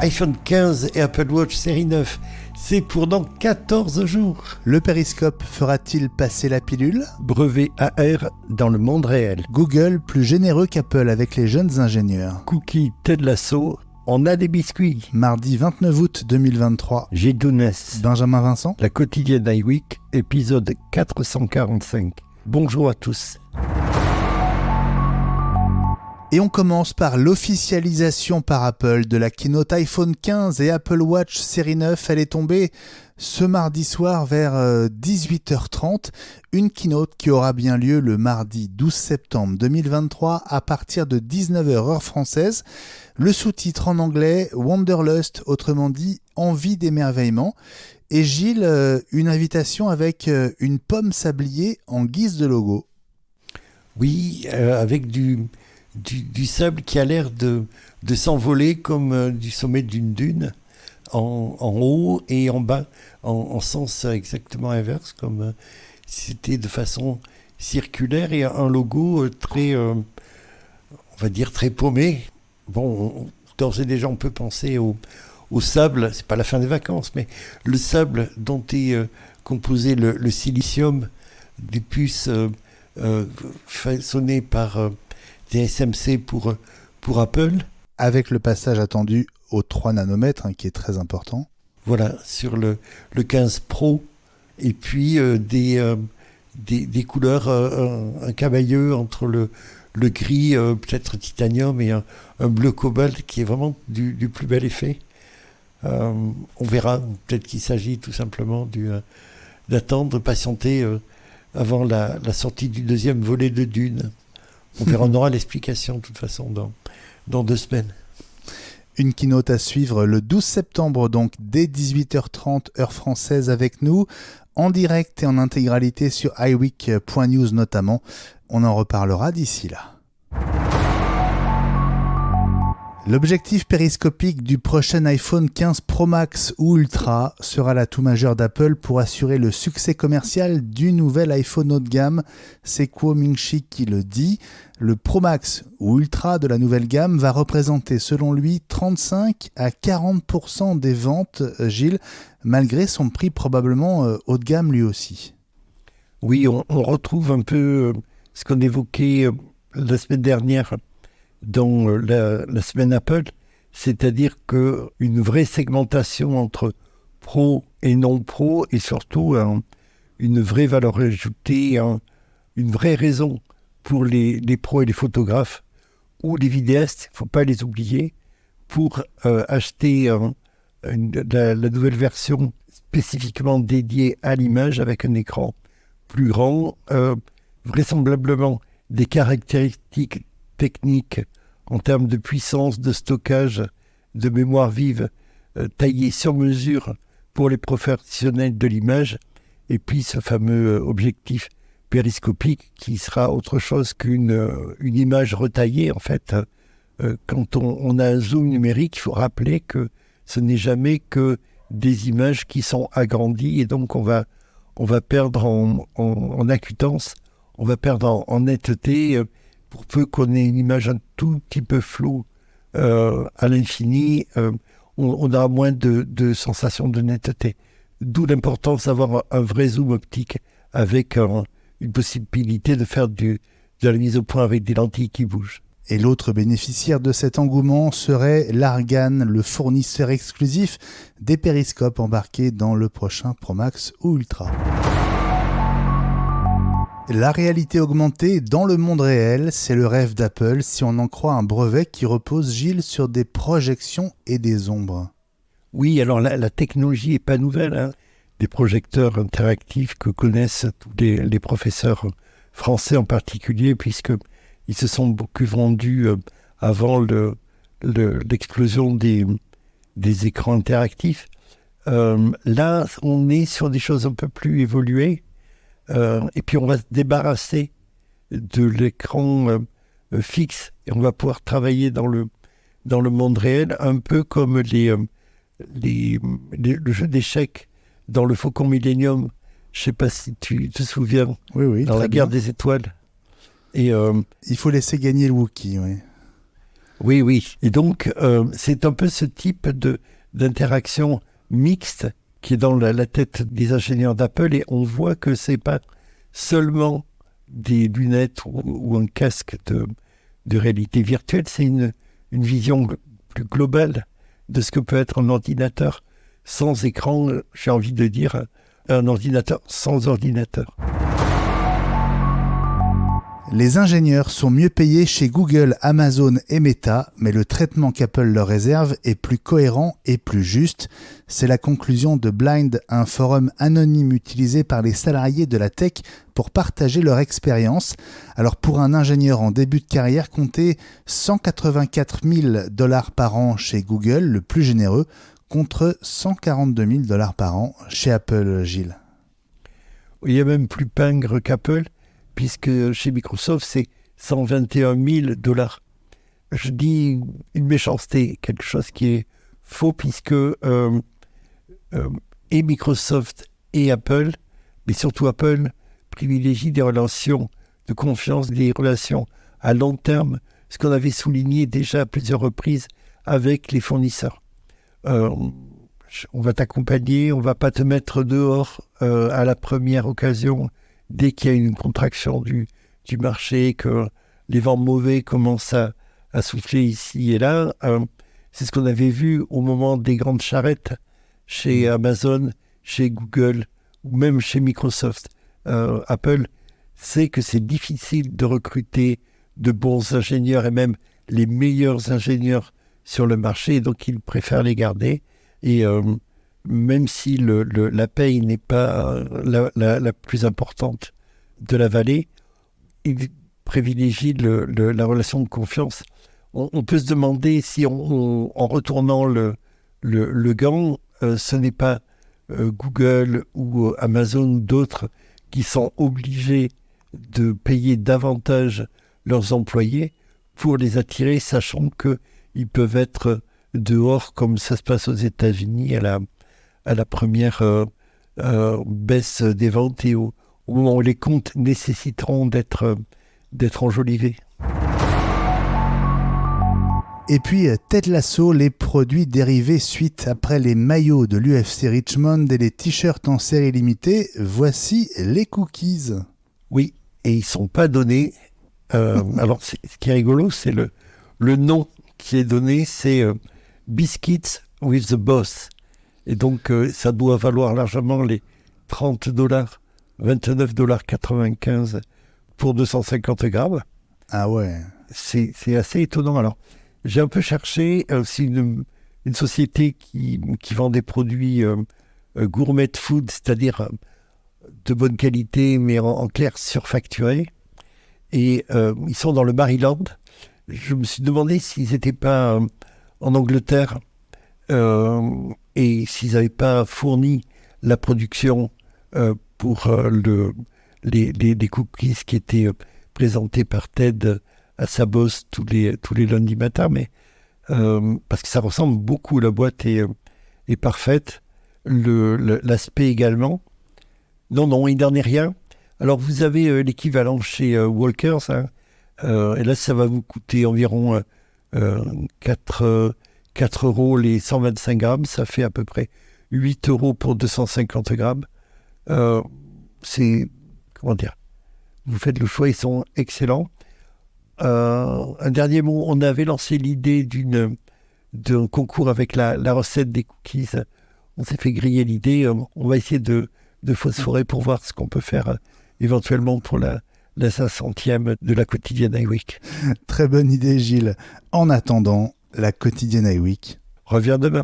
iPhone 15 et Apple Watch série 9, c'est pour dans 14 jours. Le périscope fera-t-il passer la pilule ? Brevet AR dans le monde réel. Google plus généreux qu'Apple avec les jeunes ingénieurs. Cookie Ted Lasso, on a des biscuits. Mardi 29 août 2023. J'ai Dounès. Benjamin Vincent. La quotidienne iWeek, épisode 445. Bonjour à tous. Et on commence par l'officialisation par Apple de la keynote iPhone 15 et Apple Watch série 9. Elle est tombée ce mardi soir vers 18h30. Une keynote qui aura bien lieu le mardi 12 septembre 2023 à partir de 19h heure française. Le sous-titre en anglais Wanderlust, autrement dit envie d'émerveillement. Et Gilles, une invitation avec une pomme sablier en guise de logo. Oui, avec du sable qui a l'air de s'envoler comme du sommet d'une dune, en haut et en bas, en sens exactement inverse, comme si c'était de façon circulaire, et un logo très, on va dire, très paumé. Bon, d'ores et déjà, on peut penser au sable, c'est pas la fin des vacances, mais le sable dont est composé le silicium des puces façonnées par TSMC pour Apple. Avec le passage attendu aux 3 nanomètres, qui est très important. Voilà, sur le 15 Pro. Et puis des couleurs, un camailleux entre le gris, peut-être titanium, et un bleu cobalt qui est vraiment du plus bel effet. On verra, peut-être qu'il s'agit tout simplement d'attendre, de patienter avant la sortie du deuxième volet de Dune. On verra, on aura l'explication de toute façon dans 2 semaines. Une keynote à suivre le 12 septembre, donc dès 18h30 heure française avec nous, en direct et en intégralité sur iWeek.news notamment. On en reparlera d'ici là. L'objectif périscopique du prochain iPhone 15 Pro Max ou Ultra sera l'atout majeur d'Apple pour assurer le succès commercial du nouvel iPhone haut de gamme. C'est Kuo Ming-chi qui le dit. Le Pro Max ou Ultra de la nouvelle gamme va représenter selon lui 35 à 40% des ventes, Gilles, malgré son prix probablement haut de gamme lui aussi. Oui, on retrouve un peu ce qu'on évoquait la semaine dernière dans la semaine Apple, c'est-à-dire qu'une vraie segmentation entre pro et non pro, et surtout une vraie valeur ajoutée, une vraie raison pour les pros et les photographes ou les vidéastes, il ne faut pas les oublier, pour acheter la nouvelle version spécifiquement dédiée à l'image avec un écran plus grand, vraisemblablement des caractéristiques techniques en termes de puissance, de stockage, de mémoire vive, taillée sur mesure pour les professionnels de l'image, et puis ce fameux objectif périscopique qui sera autre chose qu'une image retaillée. En fait, quand on a un zoom numérique, il faut rappeler que ce n'est jamais que des images qui sont agrandies, et donc on va perdre en acutance, on va perdre en netteté, pour peu qu'on ait une image un tout petit peu floue à l'infini, on aura moins de sensation de netteté. D'où l'importance d'avoir un vrai zoom optique avec une possibilité de faire de la mise au point avec des lentilles qui bougent. Et l'autre bénéficiaire de cet engouement serait Largan, le fournisseur exclusif des périscopes embarqués dans le prochain Pro Max ou Ultra. La réalité augmentée dans le monde réel, c'est le rêve d'Apple si on en croit un brevet qui repose, Gilles, sur des projections et des ombres. Oui, alors la technologie n'est pas nouvelle, Des projecteurs interactifs que connaissent tous les professeurs français en particulier, puisqu'ils se sont beaucoup vendus avant l'explosion des écrans interactifs. Là, on est sur des choses un peu plus évoluées. Et puis on va se débarrasser de l'écran fixe, et on va pouvoir travailler dans le monde réel, un peu comme le jeu d'échecs dans le Faucon Millenium. Je ne sais pas si tu te souviens, oui, dans la guerre des étoiles. Et il faut laisser gagner le Wookie, oui. Oui, oui. Et donc, c'est un peu ce type d'interaction mixte qui est dans la tête des ingénieurs d'Apple, et on voit que c'est pas seulement des lunettes ou un casque de réalité virtuelle, c'est une vision plus globale de ce que peut être un ordinateur sans écran, j'ai envie de dire un ordinateur sans ordinateur. Les ingénieurs sont mieux payés chez Google, Amazon et Meta, mais le traitement qu'Apple leur réserve est plus cohérent et plus juste. C'est la conclusion de Blind, un forum anonyme utilisé par les salariés de la tech pour partager leur expérience. Alors pour un ingénieur en début de carrière, comptez $184 000 par an chez Google, le plus généreux, contre $142 000 par an chez Apple, Gilles. Il y a même plus pingre qu'Apple, puisque chez Microsoft, c'est $121 000. Je dis une méchanceté, quelque chose qui est faux, puisque et Microsoft et Apple, mais surtout Apple, privilégient des relations de confiance, des relations à long terme, ce qu'on avait souligné déjà à plusieurs reprises avec les fournisseurs. On va t'accompagner, on ne va pas te mettre dehors à la première occasion, dès qu'il y a une contraction du marché, que les vents mauvais commencent à souffler ici et là. C'est ce qu'on avait vu au moment des grandes charrettes chez Amazon, chez Google ou même chez Microsoft. Apple sait que c'est difficile de recruter de bons ingénieurs et même les meilleurs ingénieurs sur le marché, et donc ils préfèrent les garder. Et même si la paye n'est pas la plus importante de la vallée, il privilégie la relation de confiance. On peut se demander si en retournant le gant, ce n'est pas Google ou Amazon ou d'autres qui sont obligés de payer davantage leurs employés pour les attirer, sachant qu'ils peuvent être dehors, comme ça se passe aux États-Unis à la première baisse des ventes et au moment où les comptes nécessiteront d'être enjolivés. Et puis Ted Lasso, les produits dérivés suite après les maillots de l'UFC Richmond et les t-shirts en série limitée, voici les cookies. Oui, et ils ne sont pas donnés. Alors ce qui est rigolo, c'est le nom qui est donné, c'est Biscuits with the Boss. Et donc ça doit valoir largement les $30, $29,95 pour 250 grammes. Ah ouais. C'est assez étonnant. Alors, j'ai un peu cherché aussi une société qui vend des produits gourmet food, c'est-à-dire de bonne qualité, mais en clair surfacturés. Et ils sont dans le Maryland. Je me suis demandé s'ils n'étaient pas en Angleterre et s'ils n'avaient pas fourni la production pour les cookies qui étaient présentés par Ted à sa bosse tous les lundis matins, mais parce que ça ressemble beaucoup, la boîte est parfaite, l'aspect également. Non, il n'en est rien. Alors vous avez l'équivalent chez Walkers, hein, et là ça va vous coûter environ 4 € les 125 grammes, ça fait à peu près 8 € pour 250 grammes. C'est, comment dire, vous faites le choix, ils sont excellents. Un dernier mot, on avait lancé l'idée d'un concours avec la recette des cookies. On s'est fait griller l'idée. On va essayer de phosphorer pour voir ce qu'on peut faire éventuellement pour la 500e de la quotidienne iWeek. Très bonne idée, Gilles. En attendant, la quotidienne iWeek revient demain.